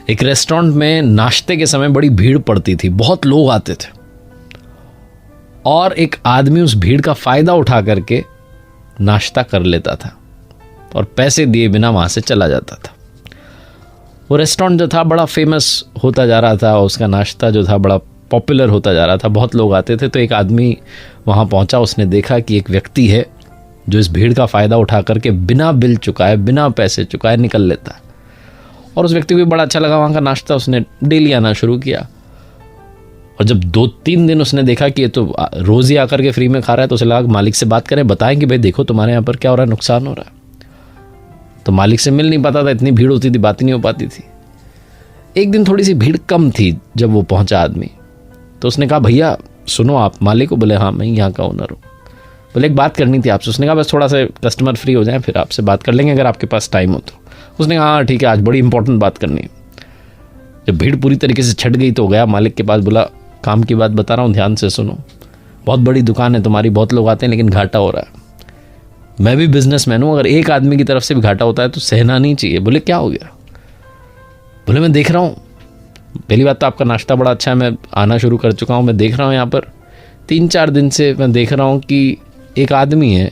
एक रेस्टोरेंट में नाश्ते के समय बड़ी भीड़ पड़ती थी, बहुत लोग आते थे और एक आदमी उस भीड़ का फायदा उठा करके नाश्ता कर लेता था और पैसे दिए बिना वहां से चला जाता था। वो रेस्टोरेंट जो था बड़ा फेमस होता जा रहा था, उसका नाश्ता जो था बड़ा पॉपुलर होता जा रहा था, बहुत लोग आते थे। तो एक आदमी वहाँ पहुँचा, उसने देखा कि एक व्यक्ति है जो इस भीड़ का फ़ायदा उठा करके बिना बिल चुकाए, बिना पैसे चुकाए निकल लेता है। और उस व्यक्ति को भी बड़ा अच्छा लगा वहाँ का नाश्ता, उसने डेली आना शुरू किया। और जब 2-3 दिन उसने देखा कि ये तो रोज़ ही आकर के फ्री में खा रहा है, तो उसे लगा मालिक से बात करें, बताएं कि भाई देखो तुम्हारे यहाँ पर क्या हो रहा है, नुकसान हो रहा है। तो मालिक से मिल नहीं पाता था, इतनी भीड़ होती थी, बात ही नहीं हो पाती थी। एक दिन थोड़ी सी भीड़ कम थी, जब वो पहुंचा आदमी, तो उसने कहा भैया सुनो, आप मालिक को? बोले हाँ मैं यहाँ का ओनर हूँ। बोले एक बात करनी थी आपसे। उसने कहा बस थोड़ा सा कस्टमर फ्री हो जाए फिर आपसे बात कर लेंगे, अगर आपके पास टाइम हो तो। उसने कहा हाँ ठीक है, आज बड़ी इंपॉर्टेंट बात करनी है। जब भीड़ पूरी तरीके से छट गई तो गया मालिक के पास, बोला काम की बात बता रहा हूँ, ध्यान से सुनो। बहुत बड़ी दुकान है तुम्हारी, बहुत लोग आते हैं, लेकिन घाटा हो रहा है। मैं भी बिजनेसमैन हूँ, अगर एक आदमी की तरफ से भी घाटा होता है तो सहना नहीं चाहिए। बोले क्या हो गया? बोले मैं देख रहा हूँ, पहली बात तो आपका नाश्ता बड़ा अच्छा है, मैं आना शुरू कर चुका हूँ, मैं देख रहा हूँ यहाँ पर 3-4 दिन से मैं देख रहा हूँ कि एक आदमी है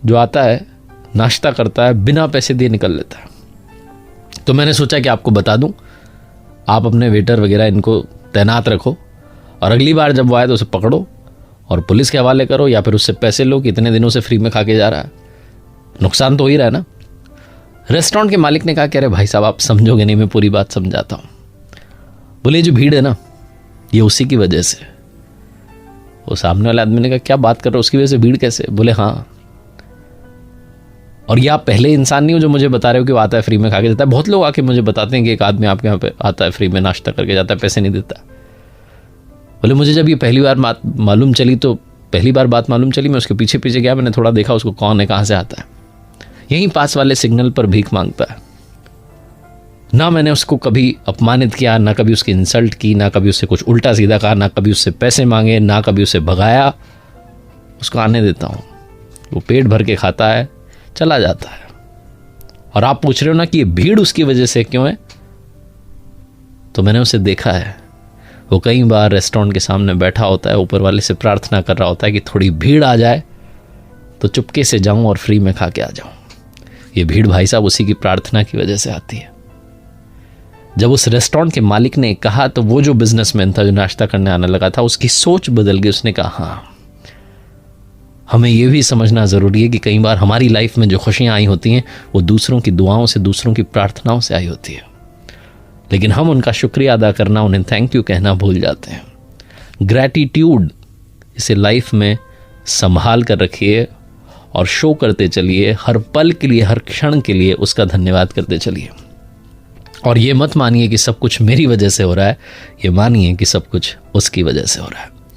जो आता है, नाश्ता करता है, बिना पैसे दिए निकल लेता है। तो मैंने सोचा कि आपको बता दूं, आप अपने वेटर वगैरह इनको तैनात रखो और अगली बार जब वो आए तो उसे पकड़ो और पुलिस के हवाले करो, या फिर उससे पैसे लो कि इतने दिनों से फ्री में खा के जा रहा है, नुकसान तो हो ही रहा है ना। रेस्टोरेंट के मालिक ने कहा कि अरे भाई साहब आप समझोगे नहीं, मैं पूरी बात समझाता हूँ। बोले जो भीड़ है ना, ये उसी की वजह से। वो सामने वाले आदमी ने कहा क्या बात कर रहे हो, उसकी वजह से भीड़ कैसे? बोले हाँ, और ये आप पहले इंसान नहीं हो जो मुझे बता रहे हो कि वो आता है फ्री में खा के जाता है। बहुत लोग आके मुझे बताते हैं कि एक आदमी आपके यहाँ पे आता है, फ्री में नाश्ता करके जाता है, पैसे नहीं देता। बोले मुझे जब ये पहली बार बात मालूम चली, मैं उसके पीछे पीछे गया, मैंने थोड़ा देखा उसको कौन है, कहाँ से आता है। यहीं पास वाले सिग्नल पर भीख मांगता है। ना मैंने उसको कभी अपमानित किया, ना कभी उसकी इंसल्ट की, ना कभी उससे कुछ उल्टा सीधा कहा, ना कभी उससे पैसे मांगे, ना कभी उसे भगाया। उसको आने देता हूँ, वो पेट भर के खाता है, चला जाता है। और आप पूछ रहे हो ना कि ये भीड़ उसकी वजह से क्यों है, तो मैंने उसे देखा है, वो कई बार रेस्टोरेंट के सामने बैठा होता है, ऊपर वाले से प्रार्थना कर रहा होता है कि थोड़ी भीड़ आ जाए तो चुपके से जाऊं और फ्री में खा के आ जाऊं। ये भीड़ भाई साहब उसी की प्रार्थना की वजह से आती है। जब उस रेस्टोरेंट के मालिक ने कहा तो वो जो बिजनेसमैन था जो नाश्ता करने आने लगा था, उसकी सोच बदल गई। उसने कहा हाँ, हमें ये भी समझना ज़रूरी है कि कई बार हमारी लाइफ में जो खुशियाँ आई होती हैं वो दूसरों की दुआओं से, दूसरों की प्रार्थनाओं से आई होती है, लेकिन हम उनका शुक्रिया अदा करना, उन्हें थैंक यू कहना भूल जाते हैं। ग्रैटिट्यूड, इसे लाइफ में संभाल कर रखिए और शो करते चलिए, हर पल के लिए, हर क्षण के लिए उसका धन्यवाद करते चलिए। और ये मत मानिए कि सब कुछ मेरी वजह से हो रहा है, ये मानिए कि सब कुछ उसकी वजह से हो रहा है।